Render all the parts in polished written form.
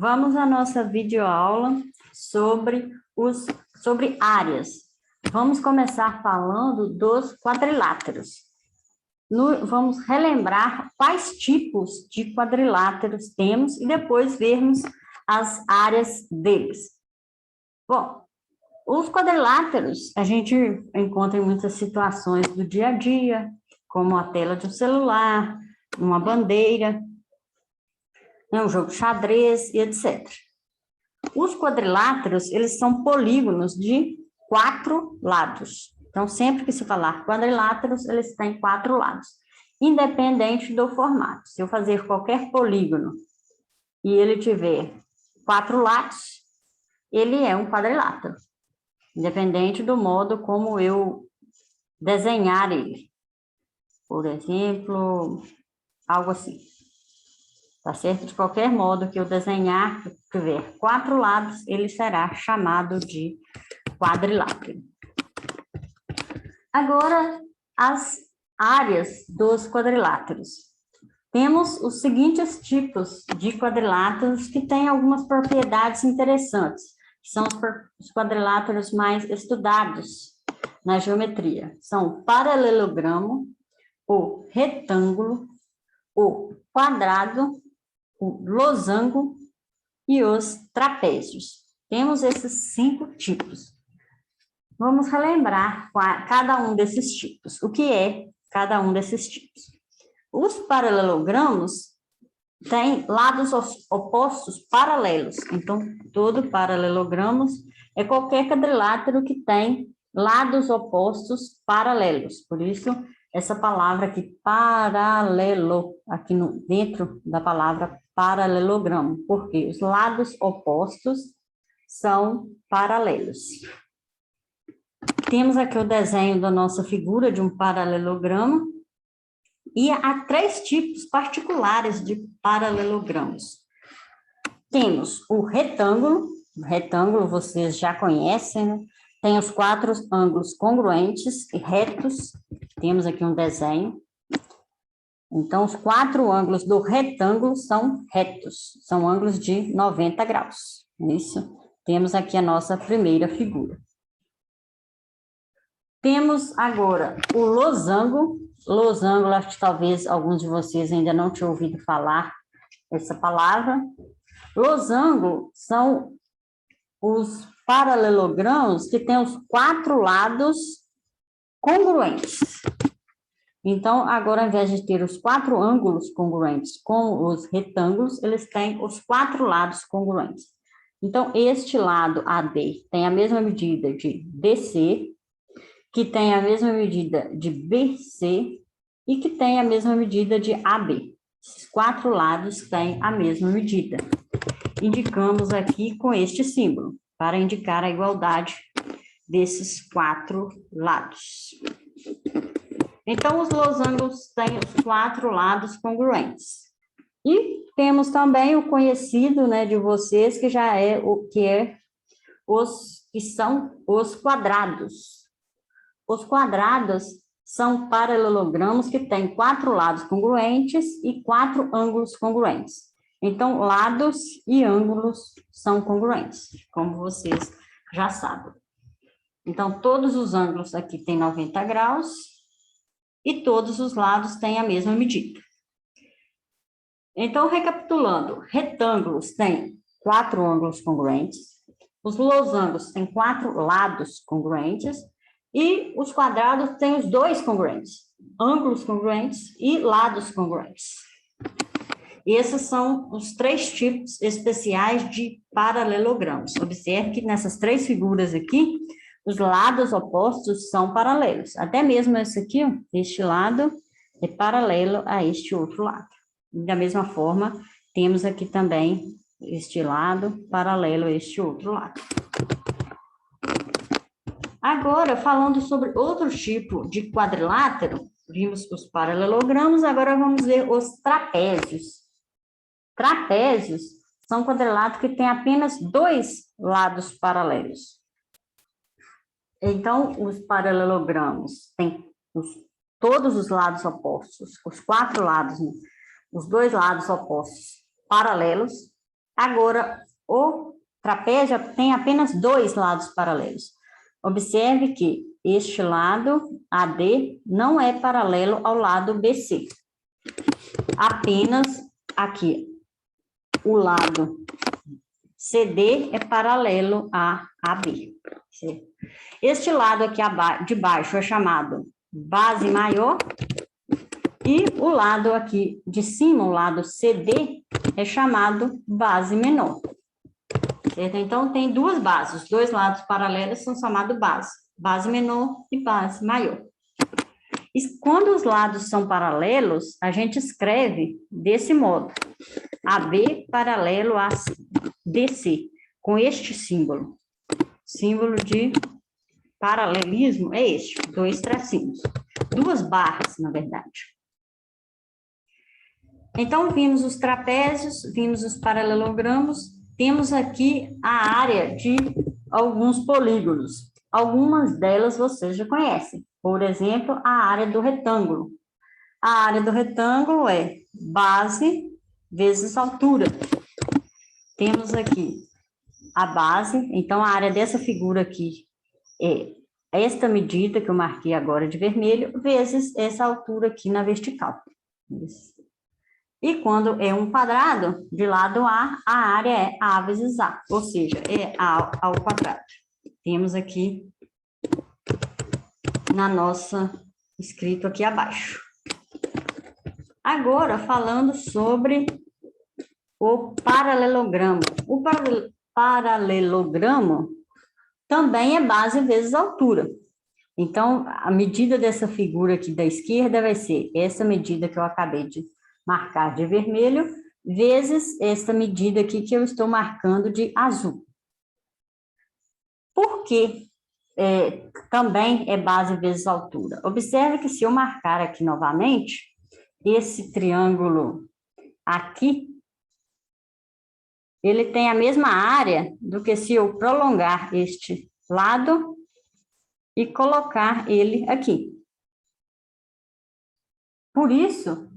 Vamos à nossa videoaula sobre áreas. Vamos começar falando dos quadriláteros. Vamos relembrar quais tipos de quadriláteros temos e depois vermos as áreas deles. Bom, os quadriláteros a gente encontra em muitas situações do dia a dia, como a tela de um celular, uma bandeira, um jogo de xadrez e etc. Os quadriláteros, eles são polígonos de 4 lados. Então, sempre que se falar quadriláteros, eles têm 4 lados, independente do formato. Se eu fazer qualquer polígono e ele tiver 4 lados, ele é um quadrilátero, independente do modo como eu desenhar ele. Por exemplo, algo assim. Tá certo? De qualquer modo que eu desenhar, que tiver 4 lados, ele será chamado de quadrilátero. Agora, as áreas dos quadriláteros. Temos os seguintes tipos de quadriláteros que têm algumas propriedades interessantes, que são os quadriláteros mais estudados na geometria. São o paralelogramo, o retângulo, o quadrado, o losango e os trapézios. Temos esses 5 tipos. Vamos relembrar cada um desses tipos. O que é cada um desses tipos? Os paralelogramos têm lados opostos paralelos. Então, todo paralelogramo é qualquer quadrilátero que tem lados opostos paralelos. Por isso, essa palavra aqui, paralelo, aqui dentro da palavra paralelogramo, porque os lados opostos são paralelos. Temos aqui o desenho da nossa figura de um paralelogramo, e há 3 tipos particulares de paralelogramos. Temos o retângulo vocês já conhecem, né? Tem os 4 ângulos congruentes e retos, temos aqui um desenho. Então, os 4 ângulos do retângulo são retos, são ângulos de 90 graus. Isso, temos aqui a nossa primeira figura. Temos agora o losango. Losango, acho que talvez alguns de vocês ainda não tinham ouvido falar essa palavra. Losango são os paralelogramos que têm os 4 lados congruentes. Então, agora, ao invés de ter os 4 ângulos congruentes com os retângulos, eles têm os 4 lados congruentes. Então, este lado AD tem a mesma medida de DC, que tem a mesma medida de BC e que tem a mesma medida de AB. Esses 4 lados têm a mesma medida. Indicamos aqui com este símbolo, para indicar a igualdade desses 4 lados. Então, os losangos têm os 4 lados congruentes. E temos também o conhecido, né, de vocês, que já é o que são os quadrados. Os quadrados são paralelogramos que têm 4 lados congruentes e 4 ângulos congruentes. Então, lados e ângulos são congruentes, como vocês já sabem. Então, todos os ângulos aqui têm 90 graus e todos os lados têm a mesma medida. Então, recapitulando, retângulos têm 4 ângulos congruentes, os losangos têm 4 lados congruentes, e os quadrados têm os 2 congruentes, ângulos congruentes e lados congruentes. Esses são os 3 tipos especiais de paralelogramos. Observe que nessas 3 figuras aqui, os lados opostos são paralelos. Até mesmo esse aqui, ó, este lado é paralelo a este outro lado. Da mesma forma, temos aqui também este lado paralelo a este outro lado. Agora, falando sobre outro tipo de quadrilátero, vimos os paralelogramos, agora vamos ver os trapézios. Trapézios são quadriláteros que têm apenas 2 lados paralelos. Então, os paralelogramos têm todos os lados opostos, os 4 lados, os 2 lados opostos paralelos, Agora, o trapézio tem apenas 2 lados paralelos. Observe que este lado, AD, não é paralelo ao lado BC. Apenas aqui, o lado CD é paralelo a AB. Certo? Este lado aqui de baixo é chamado base maior, e o lado aqui de cima, o lado CD, é chamado base menor. Certo? Então, tem 2 bases, os 2 lados paralelos são chamados base menor e base maior. E quando os lados são paralelos, a gente escreve desse modo: AB paralelo a DC, com este símbolo. Símbolo de paralelismo é este, 2 tracinhos. 2 barras, na verdade. Então, vimos os trapézios, vimos os paralelogramos, temos aqui a área de alguns polígonos. Algumas delas vocês já conhecem. Por exemplo, a área do retângulo. A área do retângulo é base vezes altura. Temos aqui a base, então a área dessa figura aqui é esta medida que eu marquei agora de vermelho, vezes essa altura aqui na vertical. Isso. E quando é um quadrado, de lado A, a área é A vezes A, ou seja, é A ao quadrado. Temos aqui na nossa, escrito aqui abaixo. Agora, falando sobre o paralelogramo. O paralelogramo também é base vezes altura. Então, a medida dessa figura aqui da esquerda vai ser essa medida que eu acabei de marcar de vermelho, vezes essa medida aqui que eu estou marcando de azul. Por que também é base vezes altura? Observe que se eu marcar aqui novamente, esse triângulo aqui, ele tem a mesma área do que se eu prolongar este lado e colocar ele aqui. Por isso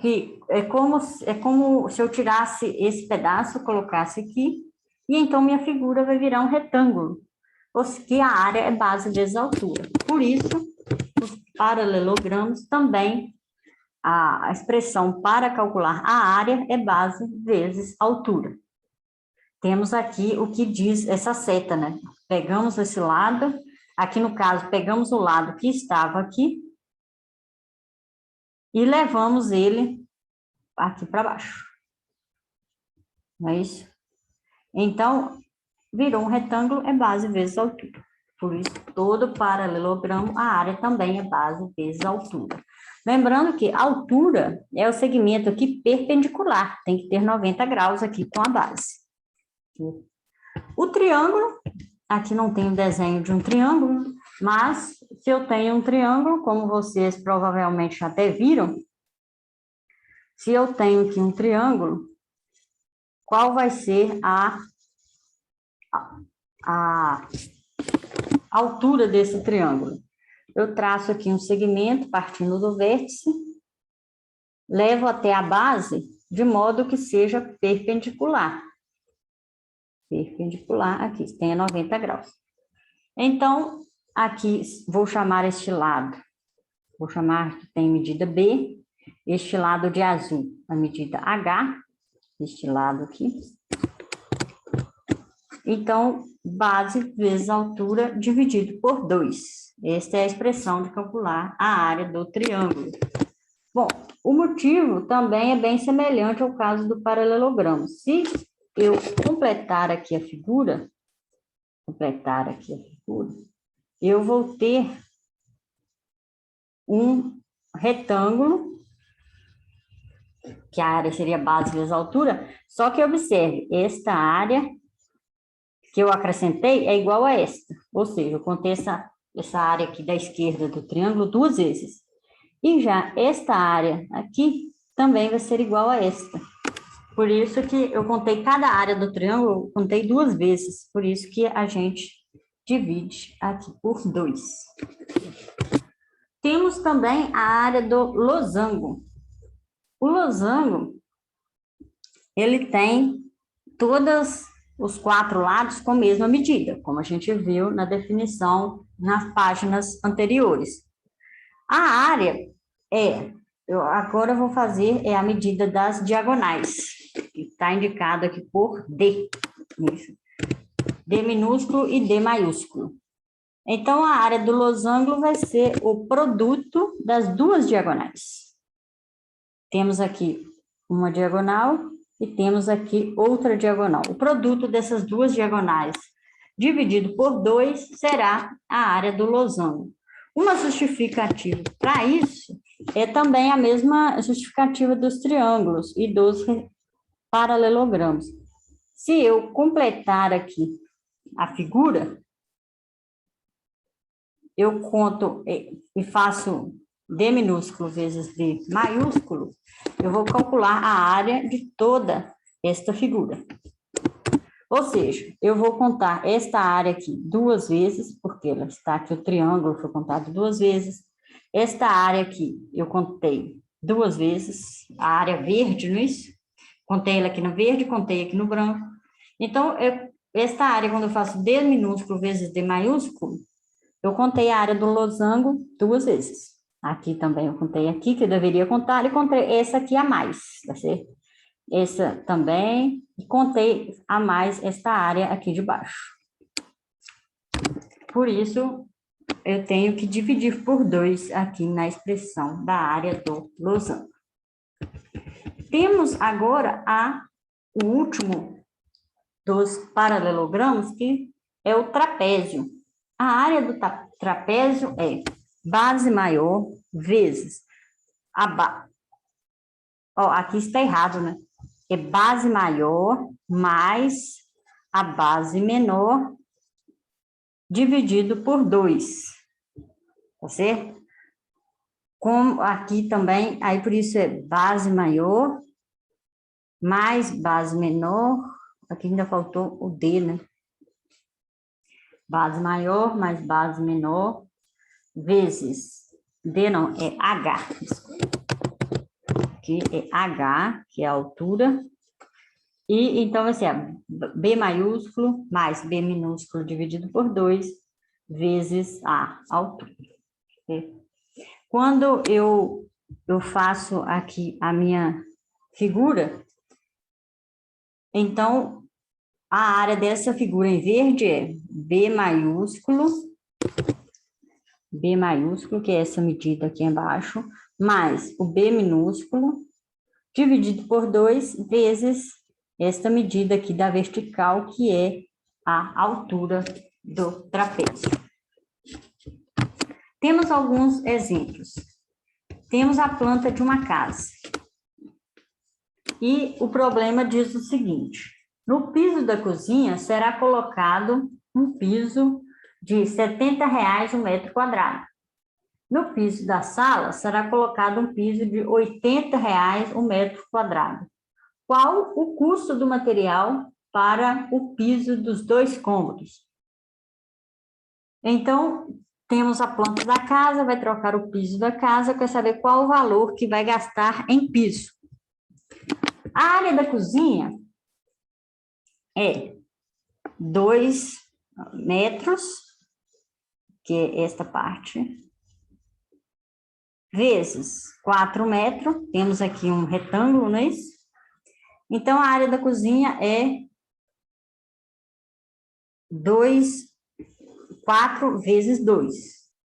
que é como se eu tirasse esse pedaço, colocasse aqui, e então minha figura vai virar um retângulo, que a área é base vezes altura. Por isso, os paralelogramos também, a expressão para calcular a área é base vezes altura. Temos aqui o que diz essa seta, né? Pegamos esse lado, aqui no caso, pegamos o lado que estava aqui, e levamos ele aqui para baixo. Não é isso? Então, virou um retângulo, é base vezes altura. Por isso, todo paralelogramo, a área também é base vezes altura. Lembrando que a altura é o segmento aqui perpendicular, tem que ter 90 graus aqui com a base. O triângulo, aqui não tem o desenho de um triângulo, mas se eu tenho um triângulo, como vocês provavelmente até viram, se eu tenho aqui um triângulo, qual vai ser a altura desse triângulo? Eu traço aqui um segmento partindo do vértice, levo até a base, de modo que seja perpendicular. Perpendicular aqui, tenha 90 graus. Então, aqui vou chamar este lado, vou chamar que tem medida B, este lado de azul, a medida H, este lado aqui. Então, base vezes altura dividido por 2. Esta é a expressão de calcular a área do triângulo. Bom, o motivo também é bem semelhante ao caso do paralelogramo. Se eu completar aqui a figura, eu vou ter um retângulo, que a área seria base vezes altura, só que observe, esta área que eu acrescentei é igual a esta, ou seja, eu contei essa área aqui da esquerda do triângulo 2 vezes. E já esta área aqui também vai ser igual a esta. Por isso que eu contei cada área do triângulo, eu contei 2 vezes, por isso que a gente divide aqui por 2. Temos também a área do losango. O losango, ele tem todos os 4 lados com a mesma medida, como a gente viu na definição nas páginas anteriores. A área eu agora vou fazer a medida das diagonais, que está indicado aqui por D. Isso. D minúsculo e D maiúsculo. Então, a área do losango vai ser o produto das duas diagonais. Temos aqui uma diagonal e temos aqui outra diagonal. O produto dessas duas diagonais dividido por 2 será a área do losango. Uma justificativa para isso é também a mesma justificativa dos triângulos e dos paralelogramas. Se eu completar aqui a figura, eu conto e faço D minúsculo vezes D maiúsculo, eu vou calcular a área de toda esta figura. Ou seja, eu vou contar esta área aqui 2 vezes, porque ela está aqui, o triângulo foi contado 2 vezes. Esta área aqui, eu contei 2 vezes, a área verde, não é isso? Contei ela aqui no verde, contei aqui no branco. Então, esta área, quando eu faço D minúsculo vezes D maiúsculo, eu contei a área do losango 2 vezes. Aqui também eu contei aqui, que eu deveria contar, e contei essa aqui a mais, tá certo? Essa também, e contei a mais esta área aqui de baixo. Por isso, eu tenho que dividir por 2 aqui na expressão da área do losango. Temos agora o último dos paralelogramas, que é o trapézio. A área do trapézio é base maior vezes a base. Aqui está errado, né? É base maior mais a base menor dividido por 2. Tá certo? Como aqui também, aí por isso é base maior mais base menor. Aqui ainda faltou o D, né? Base maior mais base menor vezes D não, é H. Aqui é H, que é a altura. E então vai ser B maiúsculo mais B minúsculo dividido por 2 vezes a altura. Quando eu faço aqui a minha figura, então a área dessa figura em verde é B maiúsculo, que é essa medida aqui embaixo, mais o B minúsculo, dividido por 2 vezes esta medida aqui da vertical, que é a altura do trapézio. Temos alguns exemplos. Temos a planta de uma casa. E o problema diz o seguinte: no piso da cozinha será colocado um piso de R$ 70,00 o metro quadrado. No piso da sala será colocado um piso de R$ 80,00 o metro quadrado. Qual o custo do material para o piso dos 2 cômodos? Então, temos a planta da casa, vai trocar o piso da casa, quer saber qual o valor que vai gastar em piso. A área da cozinha é 2 metros, que é esta parte, vezes 4 metros, temos aqui um retângulo, não é isso? Então, a área da cozinha é 4 vezes 2.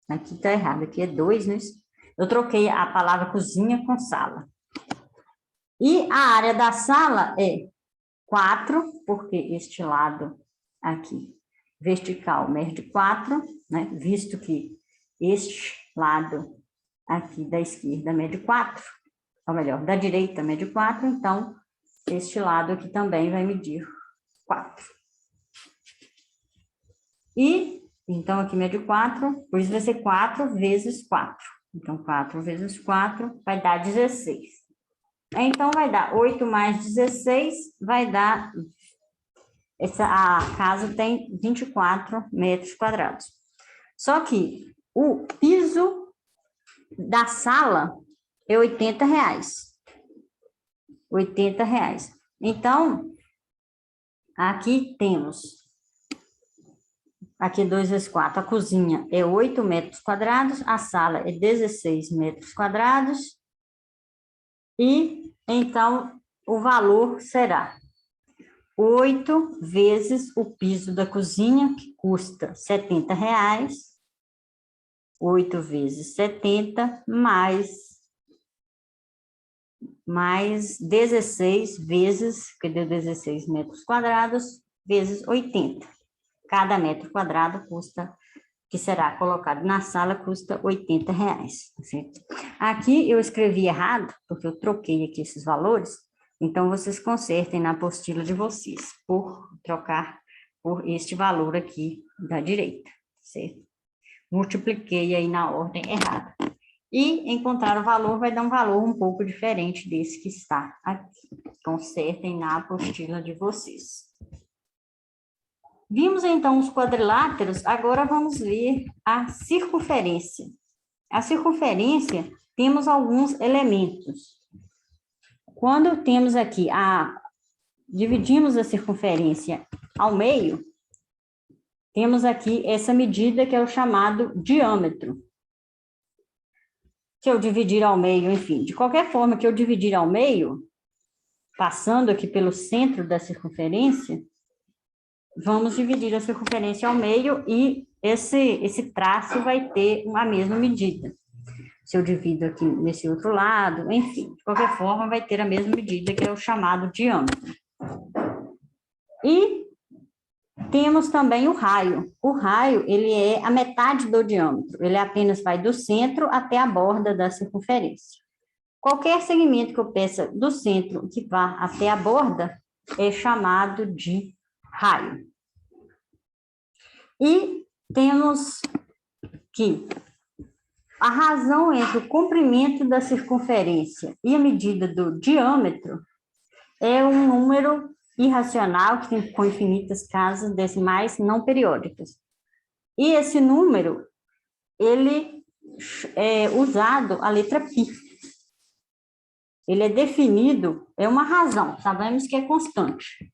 Aqui está errado, aqui é 2, né? Eu troquei a palavra cozinha com sala. E a área da sala é 4, porque este lado aqui, vertical, mede 4, né? Visto que este lado aqui da esquerda mede 4, ou melhor, da direita mede 4, então este lado aqui também vai medir 4. E, então, aqui mede 4, por isso vai ser 4 vezes 4. Então, 4 vezes 4 vai dar 16. Então, vai dar 8 mais 16, vai dar... a casa tem 24 metros quadrados. Só que o piso da sala é R$ 80,00. R$ 80,00. Então, Aqui temos, aqui 2 vezes 4, a cozinha é 8 metros quadrados, a sala é 16 metros quadrados, e então o valor será 8 vezes o piso da cozinha, que custa R$70, 8 vezes 70, mais 16 vezes, que deu 16 metros quadrados, vezes 80. Cada metro quadrado custa, que será colocado na sala, custa R$80. Certo? Aqui eu escrevi errado, porque eu troquei aqui esses valores, então vocês consertem na apostila de vocês, por trocar por este valor aqui da direita, certo? Multipliquei aí na ordem errada. E encontrar o valor vai dar um valor um pouco diferente desse que está aqui. Consertem na apostila de vocês. Vimos então os quadriláteros, agora vamos ver a circunferência. A circunferência, temos alguns elementos. Quando temos aqui, dividimos a circunferência ao meio, temos aqui essa medida que é o chamado diâmetro. Se eu dividir ao meio, enfim, de qualquer forma que eu dividir ao meio, passando aqui pelo centro da circunferência, vamos dividir a circunferência ao meio e esse traço vai ter a mesma medida. Se eu divido aqui nesse outro lado, enfim, de qualquer forma vai ter a mesma medida, que é o chamado diâmetro. E temos também o raio. O raio, ele é a metade do diâmetro. Ele apenas vai do centro até a borda da circunferência. Qualquer segmento que eu peça do centro que vá até a borda é chamado de raio. E temos que a razão entre o comprimento da circunferência e a medida do diâmetro é um número irracional, que tem com infinitas casas decimais não periódicas. E esse número, ele é usado a letra π. Ele é definido, é uma razão, sabemos que é constante.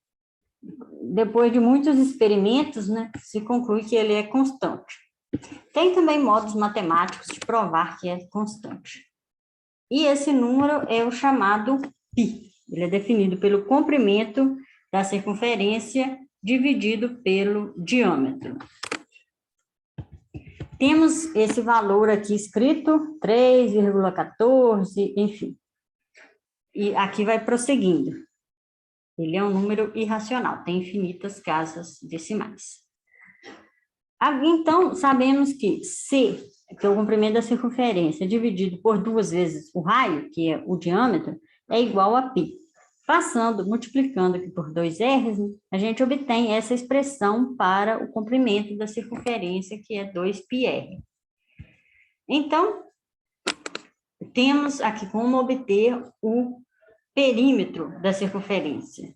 Depois de muitos experimentos, né, se conclui que ele é constante. Tem também modos matemáticos de provar que é constante. E esse número é o chamado π. Ele é definido pelo comprimento da circunferência dividido pelo diâmetro. Temos esse valor aqui escrito, 3,14, enfim. E aqui vai prosseguindo. Ele é um número irracional, tem infinitas casas decimais. Então, sabemos que C, que é o comprimento da circunferência, dividido por 2 vezes o raio, que é o diâmetro, é igual a π. Passando, multiplicando aqui por 2R, a gente obtém essa expressão para o comprimento da circunferência, que é 2πr. Então, temos aqui como obter o perímetro da circunferência.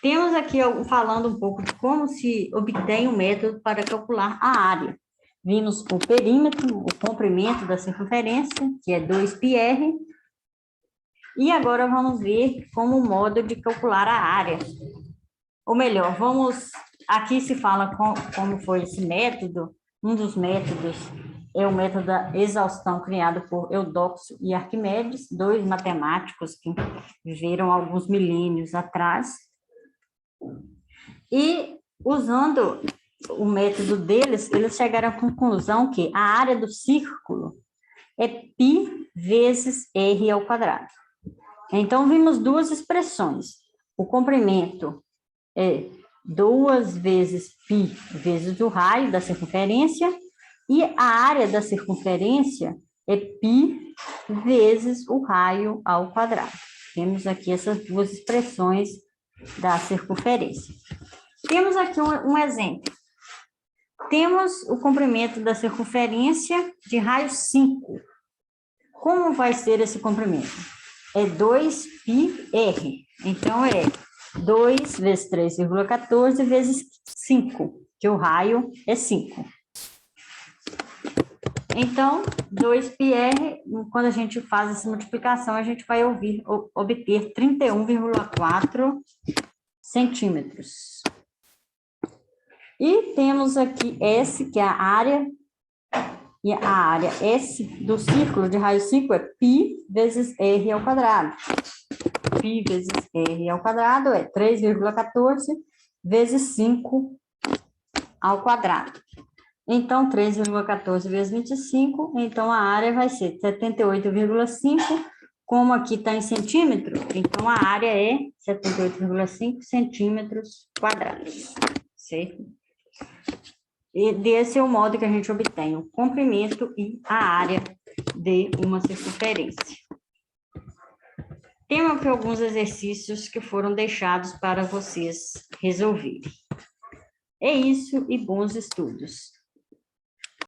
Temos aqui falando um pouco de como se obtém um método para calcular a área. Vimos o perímetro, o comprimento da circunferência, que é 2πr, e agora vamos ver como modo de calcular a área. Ou melhor, aqui se fala como foi esse método. Um dos métodos é o método da exaustão criado por Eudóxio e Arquimedes, 2 matemáticos que viveram alguns milênios atrás. E, usando o método deles, eles chegaram à conclusão que a área do círculo é π vezes r ao quadrado. Então, vimos 2 expressões. O comprimento é 2 vezes π vezes o raio da circunferência, e a área da circunferência é π vezes o raio ao quadrado. Temos aqui essas 2 expressões da circunferência. Temos aqui um exemplo. Temos o comprimento da circunferência de raio 5. Como vai ser esse comprimento? É 2πr. Então, é 2 vezes 3,14 vezes 5, que o raio é 5. Então, 2πr, quando a gente faz essa multiplicação, a gente vai obter 31,4 centímetros. E temos aqui S, que é a área, e a área S do círculo de raio 5 é π vezes R ao quadrado. Π vezes R ao quadrado é 3,14 vezes 5 ao quadrado. Então, 3,14 vezes 25, então a área vai ser 78,5. Como aqui está em centímetro, então a área é 78,5 centímetros quadrados, certo? E desse é o modo que a gente obtém o comprimento e a área de uma circunferência. Tem aqui alguns exercícios que foram deixados para vocês resolverem. É isso e bons estudos.